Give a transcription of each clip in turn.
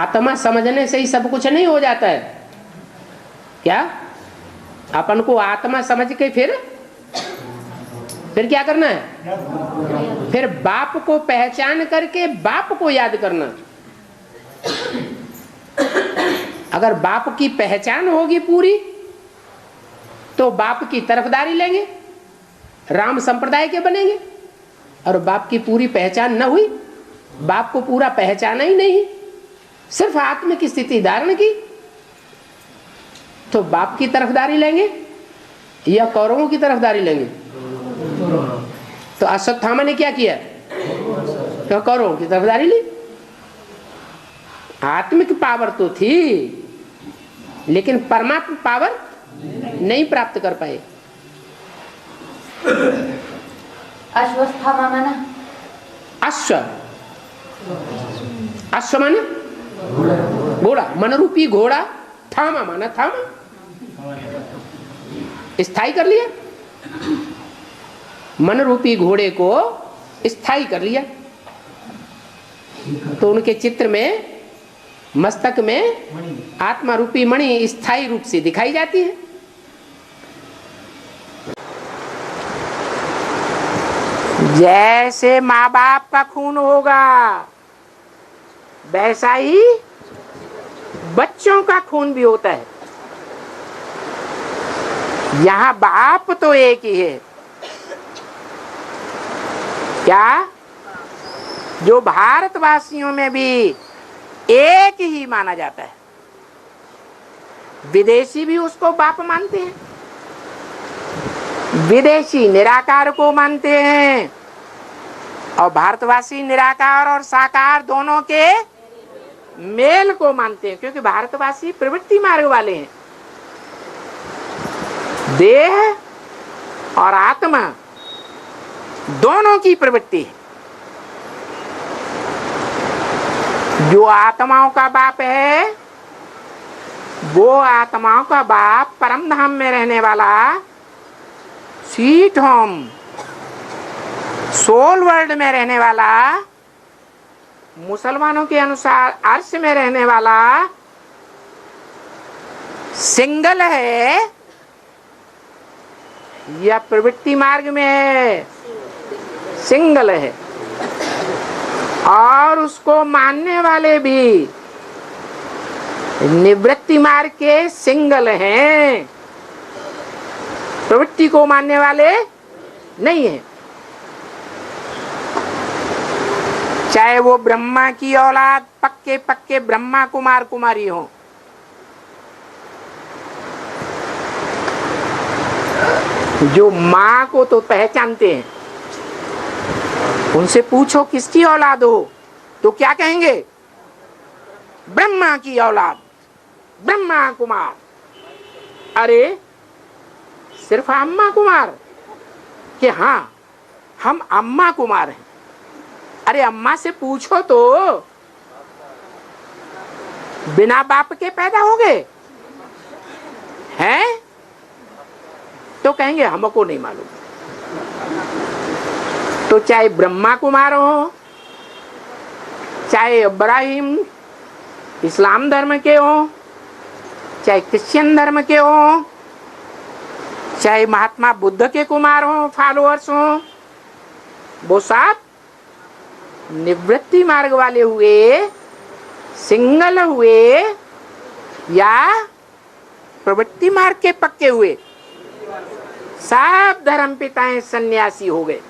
आत्मा समझने से ही सब कुछ नहीं हो जाता है क्या? अपन को आत्मा समझ के फिर क्या करना है? फिर बाप को पहचान करके बाप को याद करना। अगर बाप की पहचान होगी पूरी तो बाप की तरफदारी लेंगे, राम संप्रदाय के बनेंगे। और बाप की पूरी पहचान न हुई, बाप को पूरा पहचाना ही नहीं, सिर्फ आत्म की स्थिति धारण की, तो बाप की तरफदारी लेंगे या कौरवों की तरफदारी लेंगे? तो अश्वत्थामा ने क्या किया? तो कौरवों की तरफदारी ली। आत्मिक पावर तो थी लेकिन परमात्मा पावर नहीं प्राप्त कर पाए। अश्वस्थामा माना अश्व, अश्व माना घोड़ा, मन रूपी घोड़ा। थामा माना थामा, स्थायी कर लिया। मन रूपी घोड़े को स्थायी कर लिया। तो उनके चित्र में मस्तक में आत्मा रूपी मणि स्थायी रूप से दिखाई जाती है। जैसे माँ बाप का खून होगा वैसा ही बच्चों का खून भी होता है। यहाँ बाप तो एक ही है क्या? जो भारतवासियों में भी एक ही माना जाता है। विदेशी भी उसको बाप मानते हैं, विदेशी निराकार को मानते हैं, और भारतवासी निराकार और साकार दोनों के मेल को मानते हैं, क्योंकि भारतवासी प्रवृत्ति मार्ग वाले हैं। देह और आत्मा दोनों की प्रवृत्ति है। जो आत्माओं का बाप है वो आत्माओं का बाप परम धाम में रहने वाला स्वीट होम सोल वर्ल्ड में रहने वाला, मुसलमानों के अनुसार अर्श में रहने वाला सिंगल है या प्रवृत्ति मार्ग में है? सिंगल है। और उसको मानने वाले भी निवृत्ति मार्ग के सिंगल हैं, प्रवृत्ति को मानने वाले नहीं है। चाहे वो ब्रह्मा की औलाद पक्के पक्के ब्रह्मा कुमार कुमारी हो, जो माँ को तो पहचानते हैं, उनसे पूछो किसकी औलाद हो तो क्या कहेंगे? ब्रह्मा की औलाद, ब्रह्मा कुमार। अरे सिर्फ अम्मा कुमार कि हाँ हम अम्मा कुमार हैं। अरे अम्मा से पूछो तो बिना बाप के पैदा हो गए हैं? तो कहेंगे हमको नहीं मालूम। तो चाहे ब्रह्मा कुमार हो, चाहे इब्राहिम इस्लाम धर्म के हो, चाहे क्रिश्चियन धर्म के हो, चाहे महात्मा बुद्ध के कुमार हो, फॉलोअर्स हो, वो सब निवृत्ति मार्ग वाले हुए, सिंगल हुए या प्रवृत्ति मार्ग के पक्के हुए, सब धर्म पिताएं सन्यासी हो गए।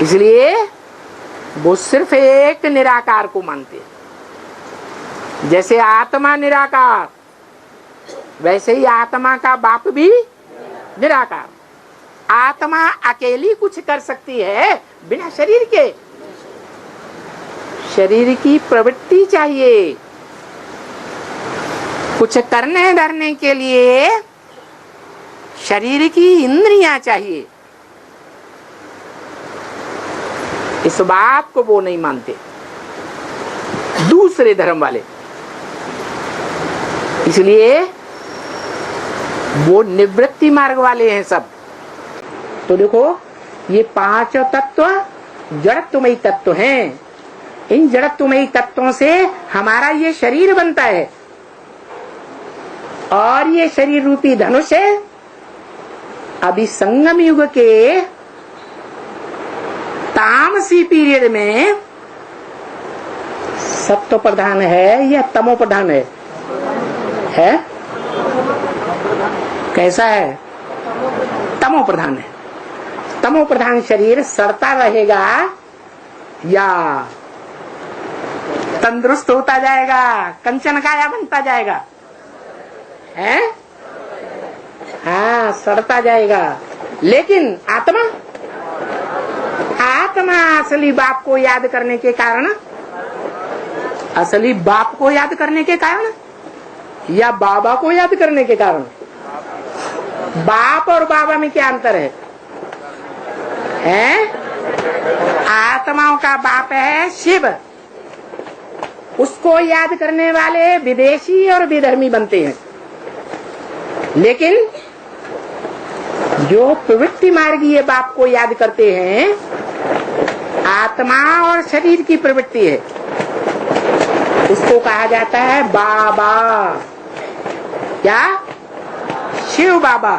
इसलिए वो सिर्फ एक निराकार को मानते हैं। जैसे आत्मा निराकार वैसे ही आत्मा का बाप भी निराकार। आत्मा अकेली कुछ कर सकती है बिना शरीर के। शरीर की प्रवृत्ति चाहिए, कुछ करने धरने के लिए शरीर की इंद्रियां चाहिए। इस बात को वो नहीं मानते दूसरे धर्म वाले। इसलिए वो निवृत्ति मार्ग वाले हैं सब। तो देखो ये पांचों तत्व जड़त्वमयी तत्व हैं। इन जड़त्वमयी तत्वों से हमारा ये शरीर बनता है, और ये शरीर रूपी धनुष है अभी संगम युग के तामसी पीरियड में सत्व प्रधान है या तमो प्रधान है? कैसा है? तमो प्रधान है। तमो प्रधान शरीर सड़ता रहेगा या तंदुरुस्त होता जाएगा, कंचन काया बनता जाएगा? है? हाँ, सड़ता जाएगा। लेकिन आत्मा असली बाप को याद करने के कारण, असली बाप को याद करने के कारण या बाबा को याद करने के कारण? बाप और बाबा में क्या अंतर है? आत्माओं का बाप है शिव, उसको याद करने वाले विदेशी और विधर्मी बनते हैं। लेकिन जो प्रवृत्ति मार्गीय बाप को याद करते हैं, आत्मा और शरीर की प्रवृत्ति है, उसको कहा जाता है बाबा। क्या? शिव बाबा।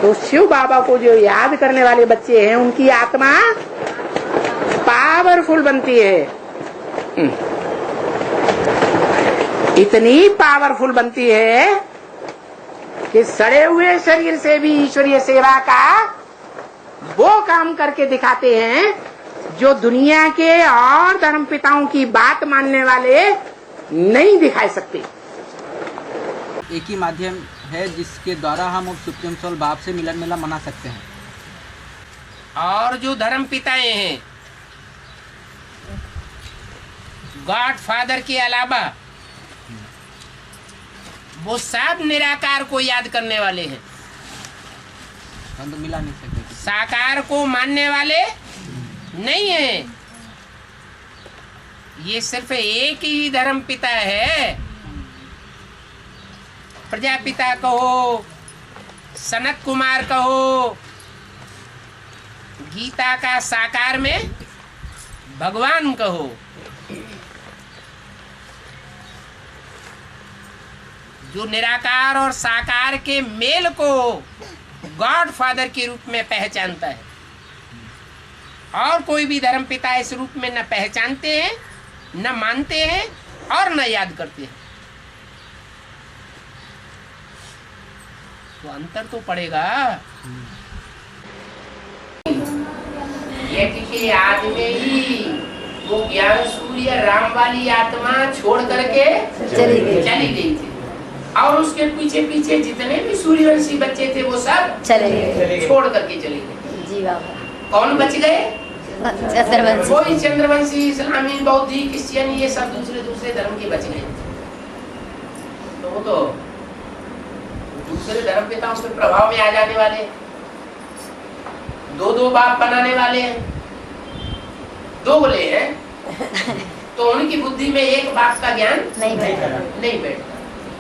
तो शिव बाबा को जो याद करने वाले बच्चे हैं, उनकी आत्मा पावरफुल बनती है। इतनी पावरफुल बनती है कि सड़े हुए शरीर से भी ईश्वरीय सेवा का वो काम करके दिखाते हैं जो दुनिया के और धर्म पिताओं की बात मानने वाले नहीं दिखा सकते। एक ही माध्यम है जिसके द्वारा हम सुप्रीम सोल बाप से मिलन मेला मना सकते हैं। और जो धर्म पिताएं हैं, गॉड फादर के अलावा वो सब निराकार को याद करने वाले हैं, हम तो मिला नहीं सकते। साकार को मानने वाले नहीं है। ये सिर्फ एक ही धर्म पिता है, प्रजापिता कहो, सनत कुमार कहो, गीता का साकार में भगवान कहो। जो निराकार और साकार के मेल को गॉड फादर के रूप में पहचानता है, और कोई भी धर्म पिता इस रूप में न पहचानते हैं, न मानते हैं और न याद करते हैं। तो अंतर तो पड़ेगा। ये किसी आदमी ही वो ज्ञान सूर्य राम वाली आत्मा छोड़ करके चली गई थी, और उसके पीछे पीछे जितने भी सूर्यवंशी बच्चे थे वो सब चले गए, छोड़ करके चले गए। जी बाबा। कौन बच गए? चंद्रवंशी। कोई चंद्रवंशी, इस्लामी, बौद्धी, क्रिश्चियन, ये सब दूसरे धर्म के बच गए। तो वो तो दूसरे धर्म पिताओं के प्रभाव में आ जाने वाले, दो बाप बनाने वाले हैं, दोगले हैं। तो उनकी बुद्धि में एक बाप का ज्ञान नहीं बैठता।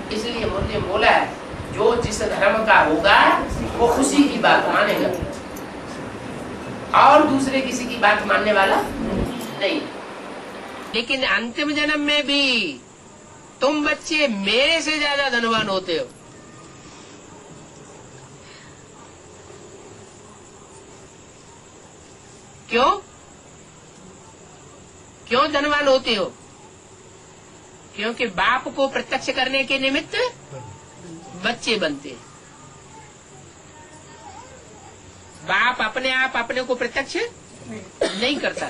इसलिए मुझे बोला है, जो जिस धर्म का होगा वो उसी की बात मानेगा, और दूसरे किसी की बात मानने वाला नहीं। लेकिन अंतिम जन्म में भी तुम बच्चे मेरे से ज्यादा धनवान होते हो। क्यों धनवान होते हो? क्योंकि बाप को प्रत्यक्ष करने के निमित्त बच्चे बनते हैं। बाप अपने आप अपने को प्रत्यक्ष नहीं करता,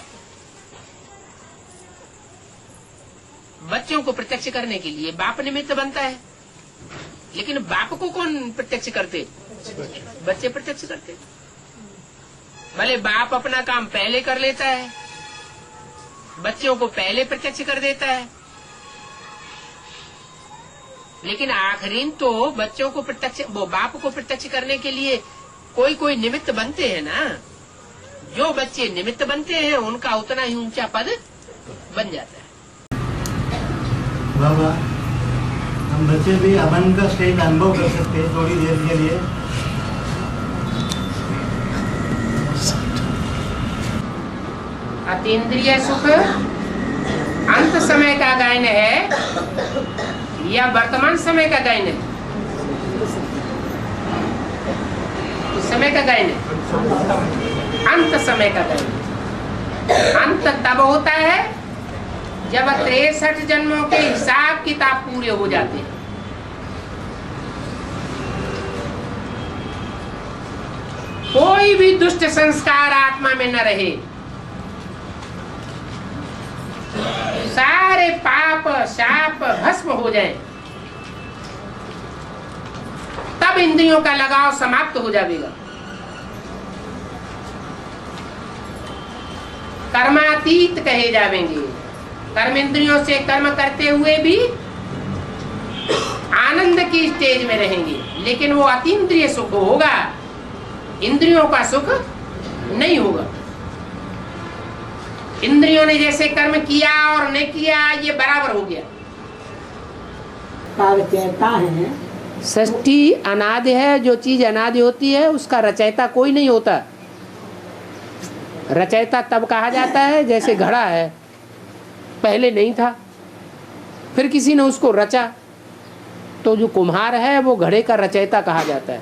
बच्चों को प्रत्यक्ष करने के लिए बाप निमित्त बनता है। लेकिन बाप को कौन प्रत्यक्ष करते? बच्चे प्रत्यक्ष करते। भले बाप अपना काम पहले कर लेता है, बच्चों को पहले प्रत्यक्ष कर देता है, लेकिन आखिरीन तो बच्चों को प्रत्यक्ष, वो बाप को प्रत्यक्ष करने के लिए कोई निमित्त बनते हैं ना। जो बच्चे निमित्त बनते हैं उनका उतना ही ऊंचा पद बन जाता है। बाबा, हम बच्चे भी अमन का स्टेट अनुभव कर सकते हैं थोड़ी देर के लिए। अतीन्द्रिय सुख अंत समय का गायन है या वर्तमान समय का गायन है? इस समय का गायन है, अंत समय का गायन। अंत तब होता है जब 63 जन्मों के हिसाब किताब पूरे हो जाते हैं। कोई भी दुष्ट संस्कार आत्मा में न रहे, सारे पाप शाप भस्म हो जाएं, तब इंद्रियों का लगाव समाप्त हो जाएगा। कर्मातीत कहे जाएंगे। कर्म इंद्रियों से कर्म करते हुए भी आनंद की स्टेज में रहेंगे, लेकिन वो अतीन्द्रिय सुख होगा, इंद्रियों का सुख नहीं होगा। इंद्रियों ने जैसे कर्म किया और नहीं किया ये बराबर हो गया। रचयिता है, सृष्टि अनादि है। जो चीज अनादि होती है उसका रचयिता कोई नहीं होता। रचयिता तब कहा जाता है जैसे घड़ा है, पहले नहीं था, फिर किसी ने उसको रचा, तो जो कुम्हार है वो घड़े का रचयिता कहा जाता है।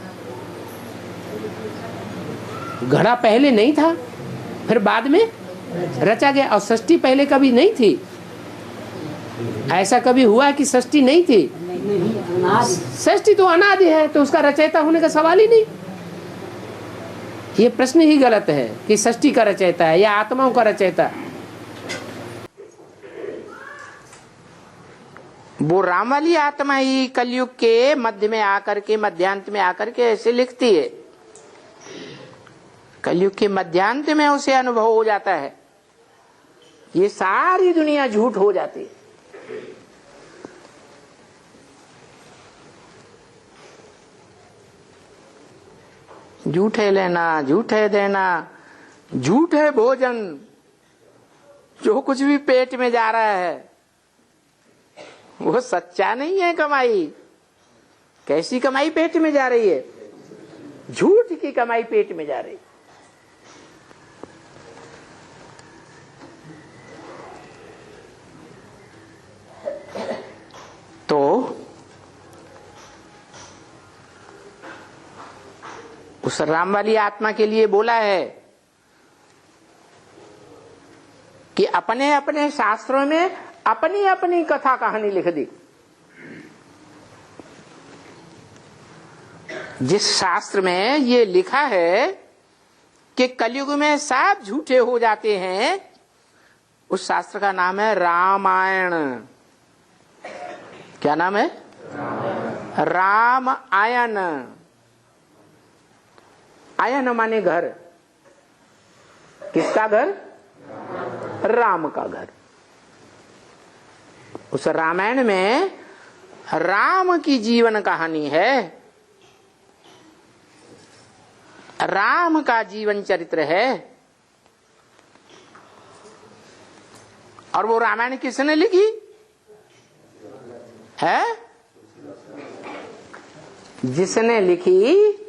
घड़ा पहले नहीं था, फिर बाद में रचा गया। और सृष्टि पहले कभी नहीं थी। ऐसा कभी हुआ कि सृष्टि नहीं थी? सृष्टि तो अनादि है, तो उसका रचयिता होने का सवाल ही नहीं। ये प्रश्न ही गलत है कि सृष्टि का रचयिता है या आत्माओं का रचयिता। वो राम वाली आत्मा ही कलयुग के मध्य में आकर के, मध्यांत में आकर के ऐसे लिखती है। कलयुग के मध्यांत में उसे अनुभव हो जाता है। ये सारी दुनिया झूठ हो जाती है। झूठ है लेना, झूठ है देना, झूठ है भोजन। जो कुछ भी पेट में जा रहा है वो सच्चा नहीं है कमाई। कैसी कमाई पेट में जा रही है? झूठ की कमाई पेट में जा रही है। तो उस राम वाली आत्मा के लिए बोला है कि अपने अपने शास्त्रों में अपनी अपनी कथा कहानी लिख दी। जिस शास्त्र में ये लिखा है कि कलयुग में सब झूठे हो जाते हैं, उस शास्त्र का नाम है रामायण। क्या नाम है? राम आयन। आयन माने घर। किसका घर? राम का घर। उस रामायण में राम की जीवन कहानी है, राम का जीवन चरित्र है। और वो रामायण किसने लिखी है? जिसने लिखी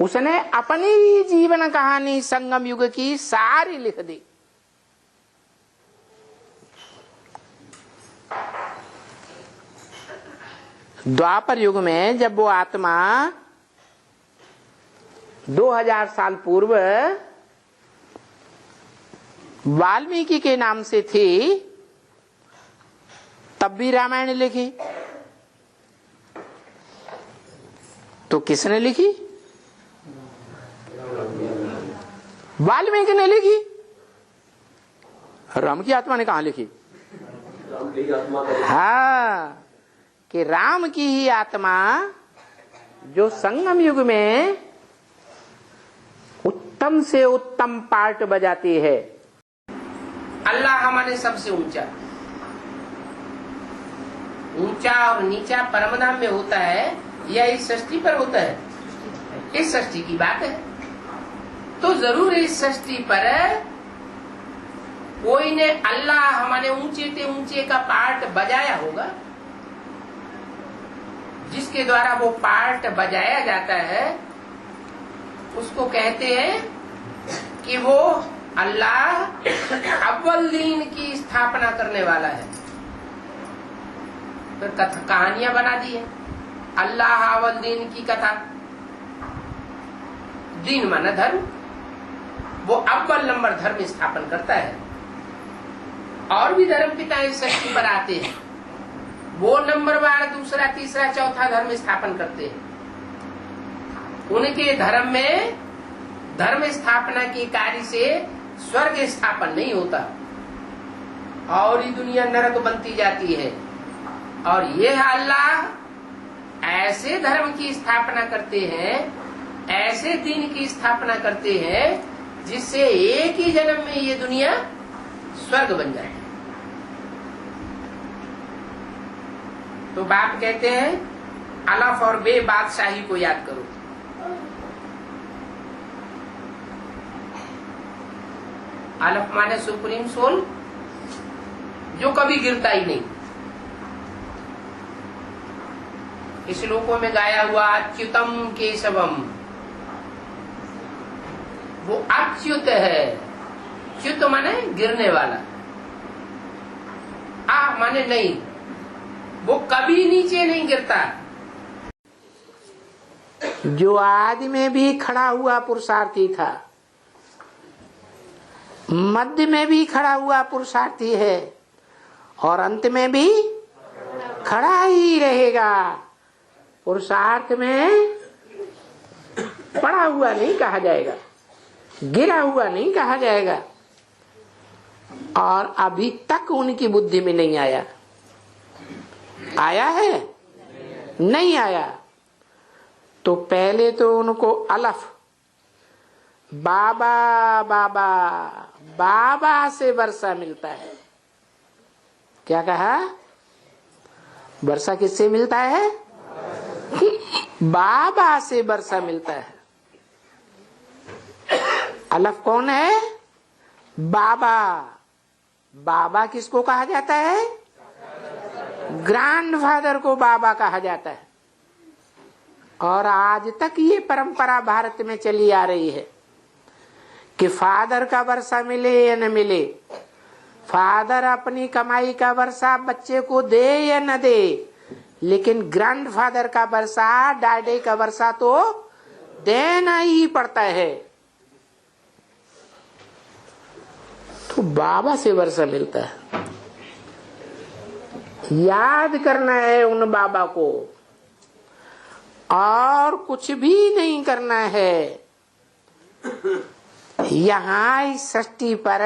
उसने अपनी जीवन कहानी संगम युग की सारी लिख दी। द्वापर युग में जब वो आत्मा 2000 साल पूर्व वाल्मीकि के नाम से थी, तब भी रामायण लिखी। तो किसने लिखी? वाल्मीकि ने लिखी। राम की आत्मा ने कहा लिखी? हाँ, कि राम की ही आत्मा जो संगम युग में उत्तम से उत्तम पार्ट बजाती है। अल्लाह हमारे सबसे ऊंचा, ऊंचा और नीचा परमधाम में होता है या इस सृष्टि पर होता है? इस सृष्टि की बात है। तो जरूर इस सृष्टि पर कोई ने अल्लाह हमारे ऊंचे से ऊंचे का पार्ट बजाया होगा, जिसके द्वारा वो पार्ट बजाया जाता है उसको कहते हैं कि वो अल्लाह अव्वल दीन की स्थापना करने वाला है। फिर कहानियां बना दी है, अल्लाह अव्वल दीन की कथा। दीन माना धर्म, वो अव्वल नंबर धर्म स्थापन करता है। और भी धर्म पिताएं सृष्टि पर आते हैं, वो नंबरवार दूसरा तीसरा चौथा धर्म स्थापन करते हैं। उनके धर्म में धर्म स्थापना के कार्य से स्वर्ग स्थापन नहीं होता और ये दुनिया नरक बनती जाती है। और ये अल्लाह ऐसे धर्म की स्थापना करते हैं, ऐसे दीन की स्थापना करते हैं जिससे एक ही जन्म में ये दुनिया स्वर्ग बन जाए। तो बाप कहते हैं अलफ और बे बादशाही को याद करो। अलफ माने सुप्रीम सोल, जो कभी गिरता ही नहीं। इस श्लोकों में गाया हुआ अच्युतम केशवम, वो अच्युत है। च्युत माने गिरने वाला, आ माने नहीं, वो कभी नीचे नहीं गिरता। जो आदि में भी खड़ा हुआ पुरुषार्थी था, मध्य में भी खड़ा हुआ पुरुषार्थी है और अंत में भी खड़ा ही रहेगा। पुरुषार्थ में पड़ा हुआ नहीं कहा जाएगा, गिरा हुआ नहीं कहा जाएगा। और अभी तक उनकी बुद्धि में नहीं आया। आया है? नहीं आया। तो पहले तो उनको अलफ, बाबा बाबा बाबा से वर्षा मिलता है। क्या कहा? वर्षा किससे मिलता है? बाबा से वर्षा मिलता है। अलफ कौन है? बाबा। बाबा किसको कहा जाता है? ग्रैंडफादर को बाबा कहा जाता है। और आज तक ये परंपरा भारत में चली आ रही है कि फादर का वर्षा मिले या न मिले, फादर अपनी कमाई का वर्षा बच्चे को दे या न दे, लेकिन ग्रैंडफादर का वर्षा, डैडी का वर्षा तो देना ही पड़ता है। तो बाबा से वर्षा मिलता है। याद करना है उन बाबा को और कुछ भी नहीं करना है। यहाँ इस सृष्टि पर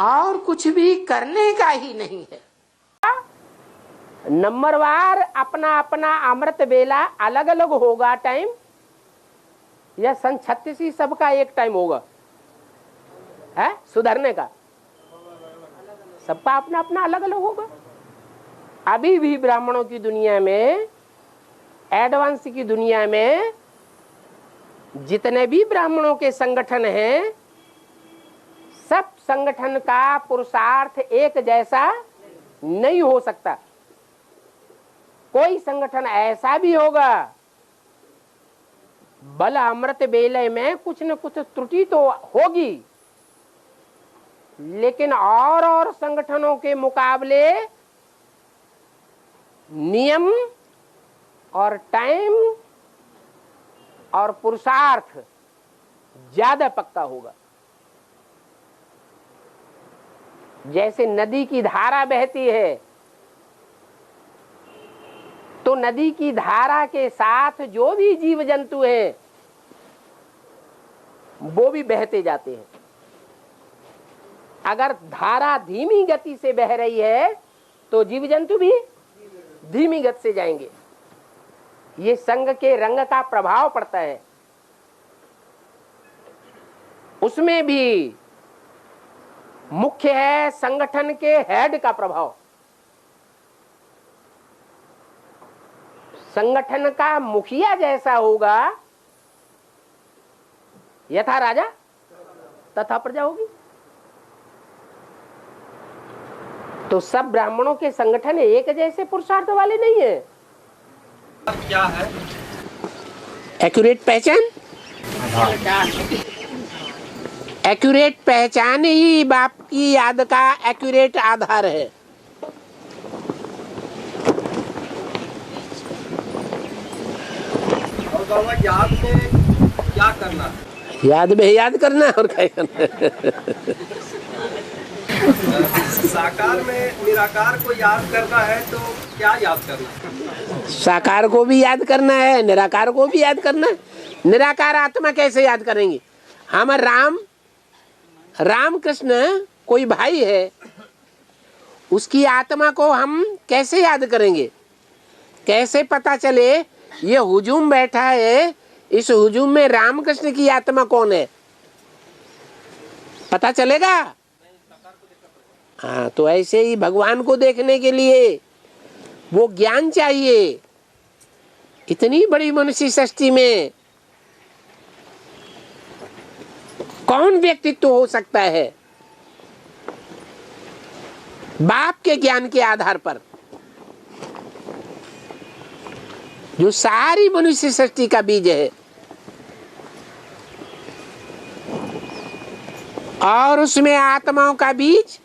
और कुछ भी करने का ही नहीं है। नंबरवार अपना अपना अमृत बेला अलग अलग होगा टाइम, या सन 36 सबका एक टाइम होगा है सुधरने का? सबका अपना अपना अलग अलग होगा। अभी भी ब्राह्मणों की दुनिया में, एडवांस की दुनिया में जितने भी ब्राह्मणों के संगठन हैं, सब संगठन का पुरुषार्थ एक जैसा नहीं हो सकता। कोई संगठन ऐसा भी होगा बल अमृत बेले में कुछ न कुछ त्रुटि तो होगी, लेकिन और संगठनों के मुकाबले नियम और टाइम और पुरुषार्थ ज्यादा पक्का होगा। जैसे नदी की धारा बहती है, तो नदी की धारा के साथ जो भी जीव जंतु हैं वो भी बहते जाते हैं। अगर धारा धीमी गति से बह रही है तो जीव जंतु भी धीमी गति से जाएंगे। ये संघ के रंग का प्रभाव पड़ता है। उसमें भी मुख्य है संगठन के हेड का प्रभाव। संगठन का मुखिया जैसा होगा, यथा राजा तथा प्रजा होगी। तो सब ब्राह्मणों के संगठन एक जैसे पुरुषार्थ वाले नहीं है। क्या है? एक्यूरेट पहचान। एक्यूरेट पहचान ही बाप की याद का एक्यूरेट आधार है। और बाबा याद में क्या करना है? याद में याद करना और क्या करना। साकार में निराकार को याद करना है तो क्या याद करना है? साकार को भी याद करना है, निराकार को भी याद करना है। निराकार आत्मा कैसे याद करेंगे? हम राम कृष्ण कोई भाई है, उसकी आत्मा को हम कैसे याद करेंगे? कैसे पता चले ये हुजूम बैठा है, इस हुजूम में रामकृष्ण की आत्मा कौन है? पता चलेगा? हाँ, तो ऐसे ही भगवान को देखने के लिए वो ज्ञान चाहिए। इतनी बड़ी मनुष्य सृष्टि में कौन व्यक्तित्व हो सकता है बाप के ज्ञान के आधार पर, जो सारी मनुष्य सृष्टि का बीज है। और उसमें आत्माओं का बीज,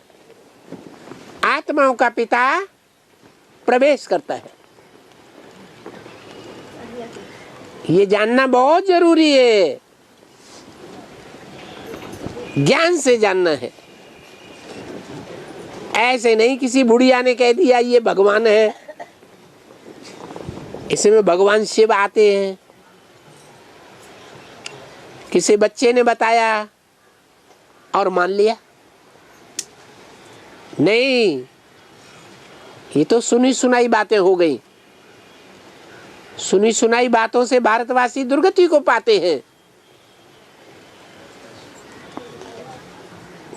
आत्माओं का पिता प्रवेश करता है। ये जानना बहुत जरूरी है, ज्ञान से जानना है। ऐसे नहीं किसी बुढ़िया ने कह दिया ये भगवान है, इसमें भगवान शिव आते हैं, किसी बच्चे ने बताया और मान लिया। नहीं, ये तो सुनी सुनाई बातें हो गई। सुनी सुनाई बातों से भारतवासी दुर्गति को पाते हैं।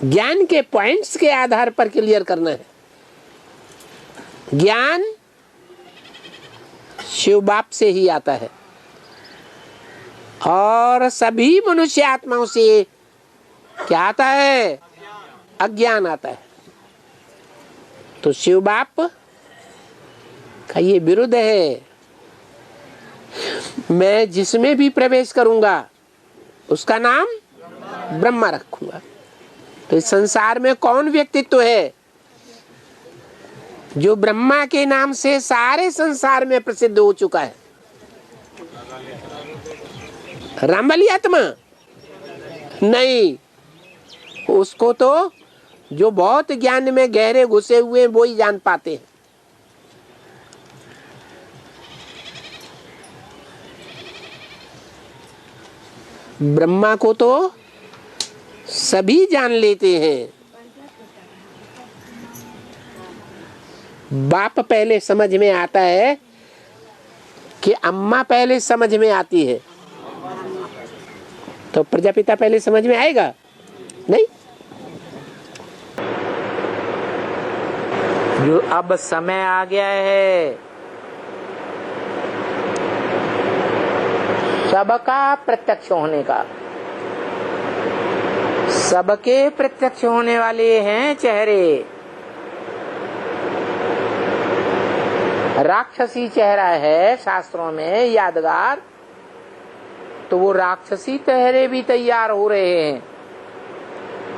ज्ञान के पॉइंट्स के आधार पर क्लियर करना है। ज्ञान शिव बाप से ही आता है और सभी मनुष्य आत्माओं से क्या आता है? अज्ञान आता है। तो शिव बाप का ये विरुद्ध है। मैं जिसमें भी प्रवेश करूंगा उसका नाम ब्रह्मा रखूंगा। तो इस संसार में कौन व्यक्तित्व है जो ब्रह्मा के नाम से सारे संसार में प्रसिद्ध हो चुका है? रामबली आत्मा नहीं, उसको तो जो बहुत ज्ञान में गहरे घुसे हुए हैं वो ही जान पाते हैं। ब्रह्मा को तो सभी जान लेते हैं। बाप पहले समझ में आता है कि अम्मा पहले समझ में आती है, तो प्रजापिता पहले समझ में आएगा नहीं। जो अब समय आ गया है सबका प्रत्यक्ष होने का, सबके प्रत्यक्ष होने वाले हैं चेहरे। राक्षसी चेहरा है शास्त्रों में यादगार, तो वो राक्षसी चेहरे भी तैयार हो रहे हैं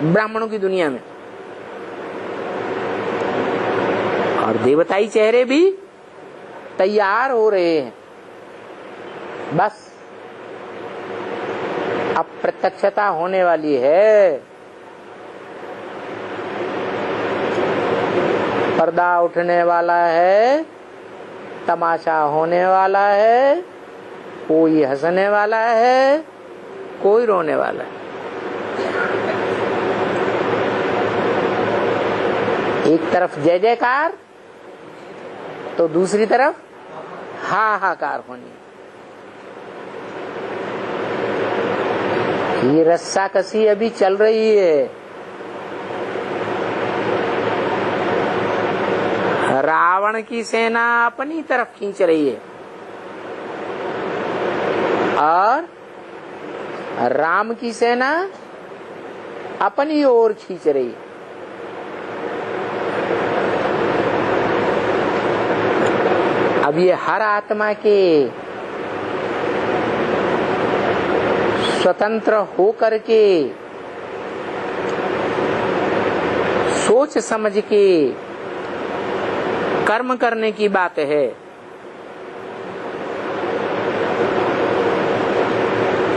ब्राह्मणों की दुनिया में, और देवताई चेहरे भी तैयार हो रहे हैं। बस अब प्रत्यक्षता होने वाली है। पर्दा उठने वाला है, तमाशा होने वाला है, कोई हंसने वाला है, कोई रोने वाला है। एक तरफ जय जयकार तो दूसरी तरफ हाहाकार होनी। ये रस्साकसी अभी चल रही है। रावण की सेना अपनी तरफ खींच रही है और राम की सेना अपनी ओर खींच रही है। अब ये हर आत्मा के स्वतंत्र होकर के सोच समझ के कर्म करने की बात है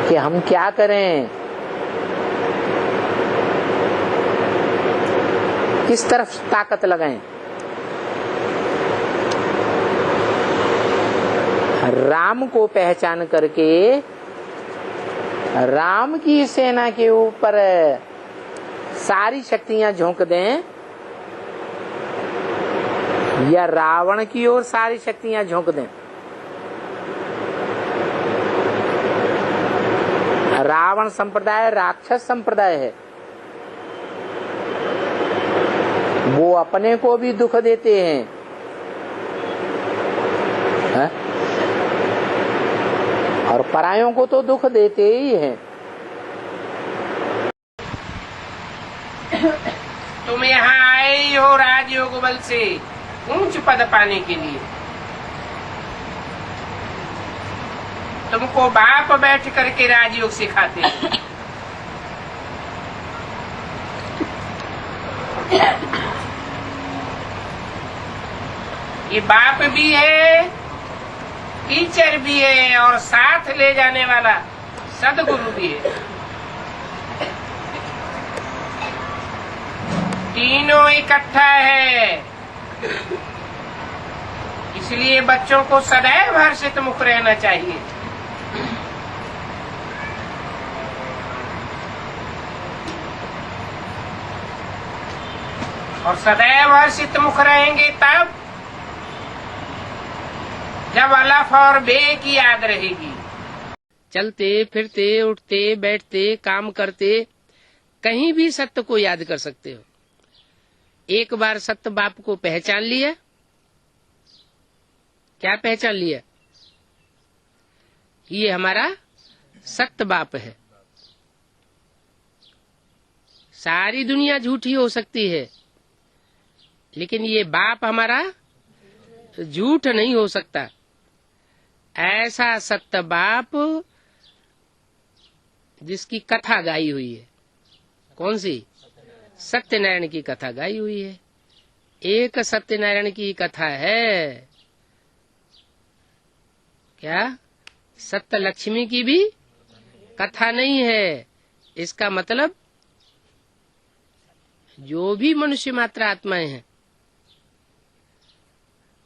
कि हम क्या करें, किस तरफ ताकत लगाएं। राम को पहचान करके राम की सेना के ऊपर सारी शक्तियां झोंक दें या रावण की ओर सारी शक्तियां झोंक दें। रावण संप्रदाय राक्षस संप्रदाय है, वो अपने को भी दुख देते हैं, है? और परायों को तो दुख देते ही हैं। तुम यहाँ आए ही हो राजयोग बल से ऊंच पद पाने के लिए। तुमको बाप बैठ करके राजयोग सिखाते हैं। ये बाप भी है, टीचर भी है और साथ ले जाने वाला सदगुरु भी है। तीनों इकट्ठा है। इसलिए बच्चों को सदैव हर्षित मुख रहना चाहिए। और सदैव हर्षित मुख रहेंगे तब जब अलफ और बे की याद रहेगी। चलते फिरते उठते बैठते काम करते कहीं भी सत्य को याद कर सकते हो। एक बार सत्य बाप को पहचान लिया, क्या पहचान लिया? ये हमारा सत्य बाप है। सारी दुनिया झूठी हो सकती है, लेकिन ये बाप हमारा झूठ नहीं हो सकता। ऐसा सत्य बाप जिसकी कथा गाई हुई है। कौन सी? सत्यनारायण की कथा गाई हुई है। एक सत्यनारायण की कथा है, क्या सत्य लक्ष्मी की भी कथा नहीं है। इसका मतलब जो भी मनुष्य मात्र आत्माएं हैं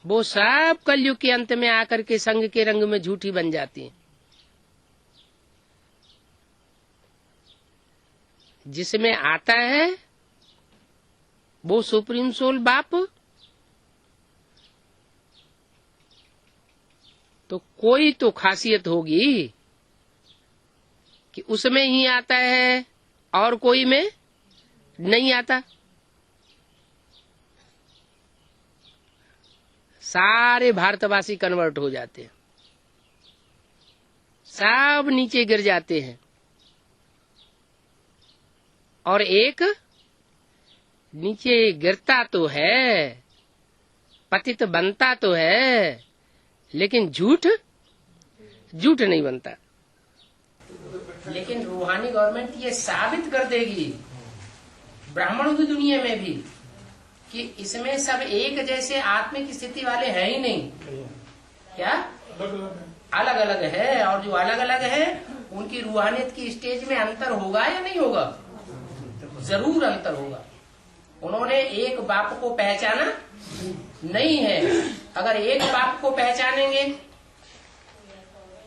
वो सब कलयुग के अंत में आकर के संग के रंग में झूठी बन जाती हैं। जिसमें आता है वो सुप्रीम सोल बाप, तो कोई तो खासियत होगी कि उसमें ही आता है और कोई में नहीं आता। सारे भारतवासी कन्वर्ट हो जाते हैं, सब नीचे गिर जाते हैं, और एक नीचे गिरता तो है, पतित बनता तो है, लेकिन झूठ नहीं बनता। लेकिन रूहानी गवर्नमेंट ये साबित कर देगी ब्राह्मणों की दुनिया में भी कि इसमें सब एक जैसे आत्मिक स्थिति वाले हैं ही नहीं। क्या अलग अलग है, और जो अलग अलग है उनकी रूहानियत की स्टेज में अंतर होगा या नहीं होगा? जरूर अंतर होगा। उन्होंने एक बाप को पहचाना नहीं है। अगर एक बाप को पहचानेंगे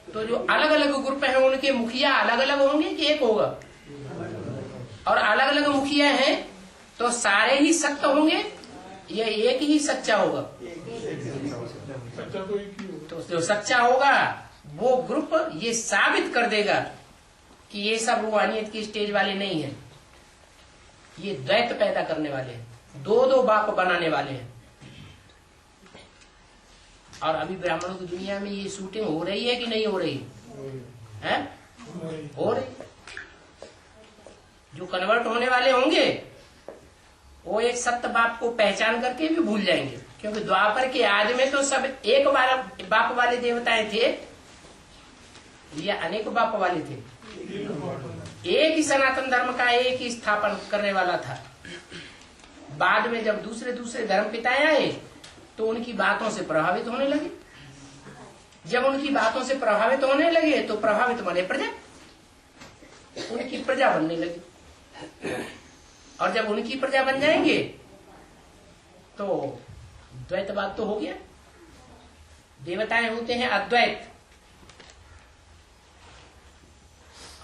तो जो अलग अलग ग्रुप हैं उनके मुखिया अलग अलग होंगे कि एक होगा? और अलग अलग मुखिया हैं तो सारे ही सत्य होंगे या एक ही सच्चा होगा? तो जो सच्चा होगा वो ग्रुप ये साबित कर देगा कि ये सब रूहानियत की स्टेज वाले नहीं है, ये द्वैत पैदा करने वाले हैं, दो दो बाप बनाने वाले हैं। और अभी ब्राह्मणों की दुनिया में ये शूटिंग हो रही है कि नहीं हो रही है? हो रही। जो कन्वर्ट होने वाले होंगे वो एक सत्य बाप को पहचान करके भी भूल जाएंगे, क्योंकि द्वापर के आदि में तो सब एक बाप वाले देवताएं थे या अनेक बाप वाले थे? एक ही सनातन धर्म का एक ही स्थापन करने वाला था। बाद में जब दूसरे दूसरे धर्म पिताएं आए तो उनकी बातों से प्रभावित होने लगे। जब उनकी बातों से प्रभावित होने लगे तो प्रभावित बने प्रजा, उनकी प्रजा बनने लगी। और जब उनकी प्रजा बन जाएंगे तो द्वैतवाद तो हो गया। देवताएं होते हैं अद्वैत,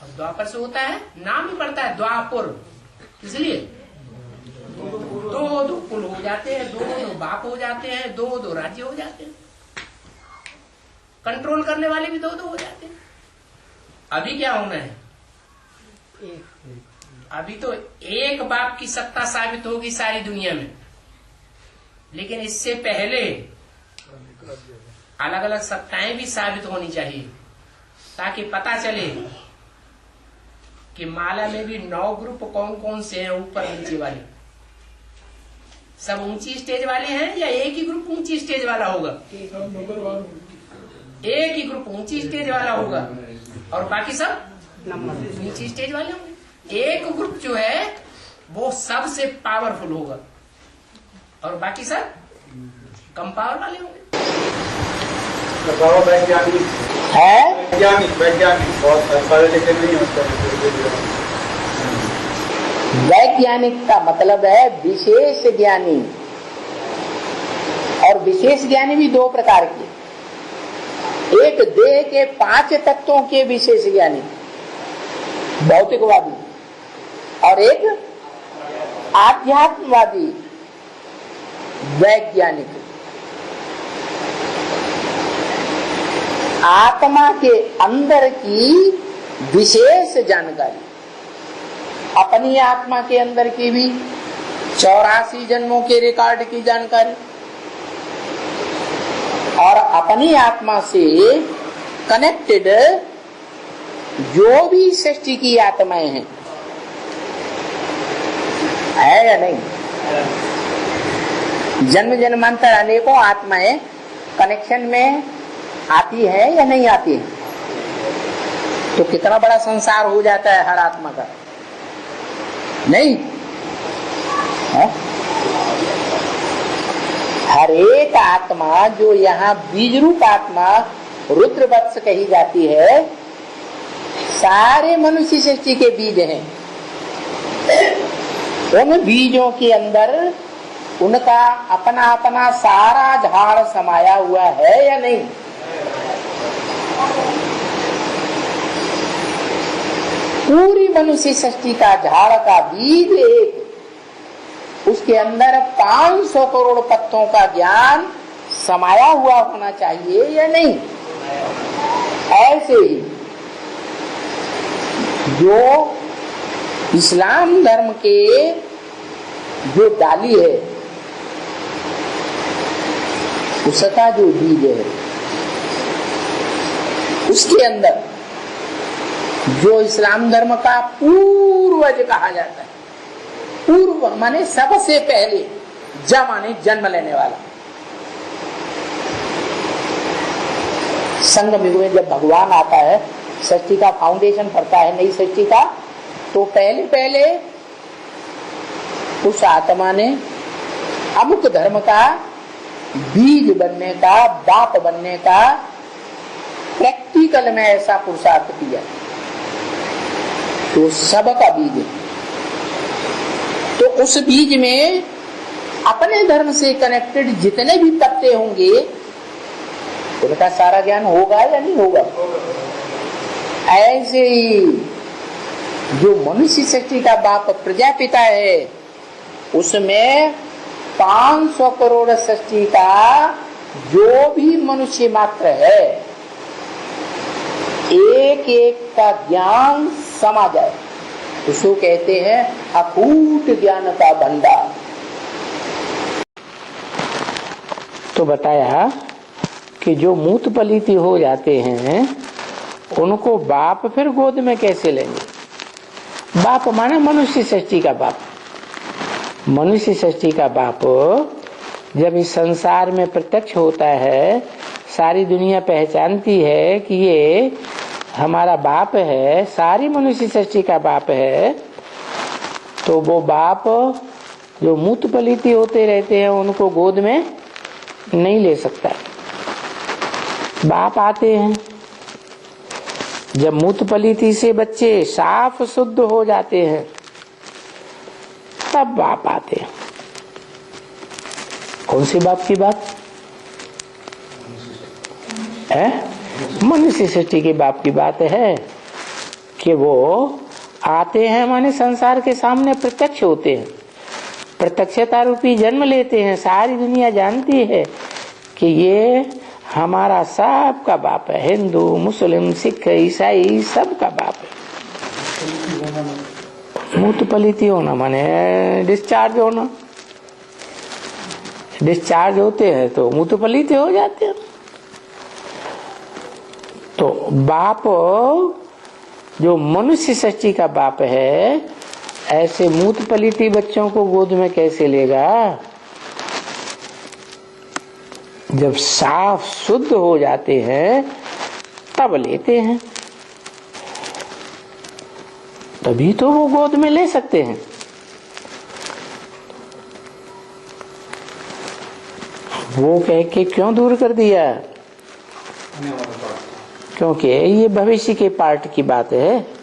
और द्वापर से होता है, नाम ही पड़ता है द्वापुर, इसलिए दो दो कुल हो जाते हैं, दो दो बाप हो जाते हैं, दो दो राज्य हो जाते हैं, कंट्रोल करने वाले भी दो दो हो जाते हैं। अभी क्या होना है? अभी तो एक बाप की सत्ता साबित होगी सारी दुनिया में, लेकिन इससे पहले अलग अलग सत्ताएं भी साबित होनी चाहिए, ताकि पता चले कि माला में भी 9 ग्रुप कौन कौन से हैं, ऊपर नीचे वाले सब ऊंची स्टेज वाले हैं या एक ही ग्रुप ऊंची स्टेज वाला होगा? एक ही ग्रुप ऊंची स्टेज वाला होगा और बाकी सब नीची स्टेज वाले होंगे। एक ग्रुप जो है वो सबसे पावरफुल होगा और बाकी सब कम पावर वाले होंगे। वैज्ञानिक बहुत पढ़े लिखे नहीं होते। वैज्ञानिक का मतलब है विशेष ज्ञानी, और विशेष ज्ञानी भी 2 प्रकार के, एक देह के 5 तत्वों के विशेष ज्ञानी भौतिकवादी, और एक आध्यात्मवादी वैज्ञानिक। आत्मा के अंदर की विशेष जानकारी, अपनी आत्मा के अंदर की भी 84 जन्मों के रिकॉर्ड की जानकारी, और अपनी आत्मा से कनेक्टेड जो भी सृष्टि की आत्माएं हैं, है या नहीं? जन्म जन्मांतर अनेकों आत्माएं कनेक्शन में आती है या नहीं आती है? तो कितना बड़ा संसार हो जाता है हर आत्मा का, नहीं है? हर एक आत्मा जो यहाँ बीज रूप आत्मा रुद्रवत्स कही जाती है, सारे मनुष्य सृष्टि के बीज हैं। उन बीजों के अंदर उनका अपना अपना सारा झाड़ समाया हुआ है या नहीं? पूरी मनुष्य सृष्टि का झाड़ का बीज एक, उसके अंदर 500 करोड़ पत्तों का ज्ञान समाया हुआ होना चाहिए या नहीं? ऐसे ही जो इस्लाम धर्म के जो डाली है, उसका जो बीज है, उसके अंदर जो इस्लाम धर्म का पूर्वज कहा जाता है, पूर्व माने सबसे पहले, ज माने जन्म लेने वाला। संगम युग में जब भगवान आता है, सृष्टि का फाउंडेशन पड़ता है नई सृष्टि का, तो पहले पहले उस आत्मा ने अमुक धर्म का बीज बनने का, बाप बनने का प्रैक्टिकल में ऐसा पुरुषार्थ किया, तो सबका बीज है। तो उस बीज में अपने धर्म से कनेक्टेड जितने भी पत्ते होंगे, उनका सारा ज्ञान होगा या नहीं होगा? ऐसे ही जो मनुष्य सृष्टि का बाप प्रजापिता है, उसमें 500 करोड़ सृष्टि का जो भी मनुष्य मात्र है, एक एक का ज्ञान समा जाए, उसको कहते हैं अकूट ज्ञान का भंडार। तो बताया कि जो मूत पलीती हो जाते हैं, उनको बाप फिर गोद में कैसे लेंगे? बाप माने मनुष्य सृष्टि का बाप। मनुष्य सृष्टि का बाप जब इस संसार में प्रत्यक्ष होता है, सारी दुनिया पहचानती है कि ये हमारा बाप है, सारी मनुष्य सृष्टि का बाप है, तो वो बाप जो मूत पलीती होते रहते हैं उनको गोद में नहीं ले सकता। बाप आते हैं, जब मूत पलीती से बच्चे साफ शुद्ध हो जाते हैं तब बाप आते हैं। कौन से बाप की बात है? मनुष्य सृष्टि के बाप की बात है कि वो आते हैं, माने संसार के सामने प्रत्यक्ष होते हैं, प्रत्यक्षता रूपी जन्म लेते हैं। सारी दुनिया जानती है कि ये हमारा सब का बाप है, हिंदू मुस्लिम सिख ईसाई सब का बाप है। मूत पलीती होना माने डिस्चार्ज होना, डिस्चार्ज होते हैं तो मूत पलीती हो जाते हैं। तो बाप जो मनुष्य सृष्टि का बाप है, ऐसे मूत पलीती बच्चों को गोद में कैसे लेगा? जब साफ शुद्ध हो जाते हैं तब लेते हैं, तभी तो वो गोद में ले सकते हैं। वो कह के क्यों दूर कर दिया? क्योंकि ये भविष्य के पार्ट की बात है।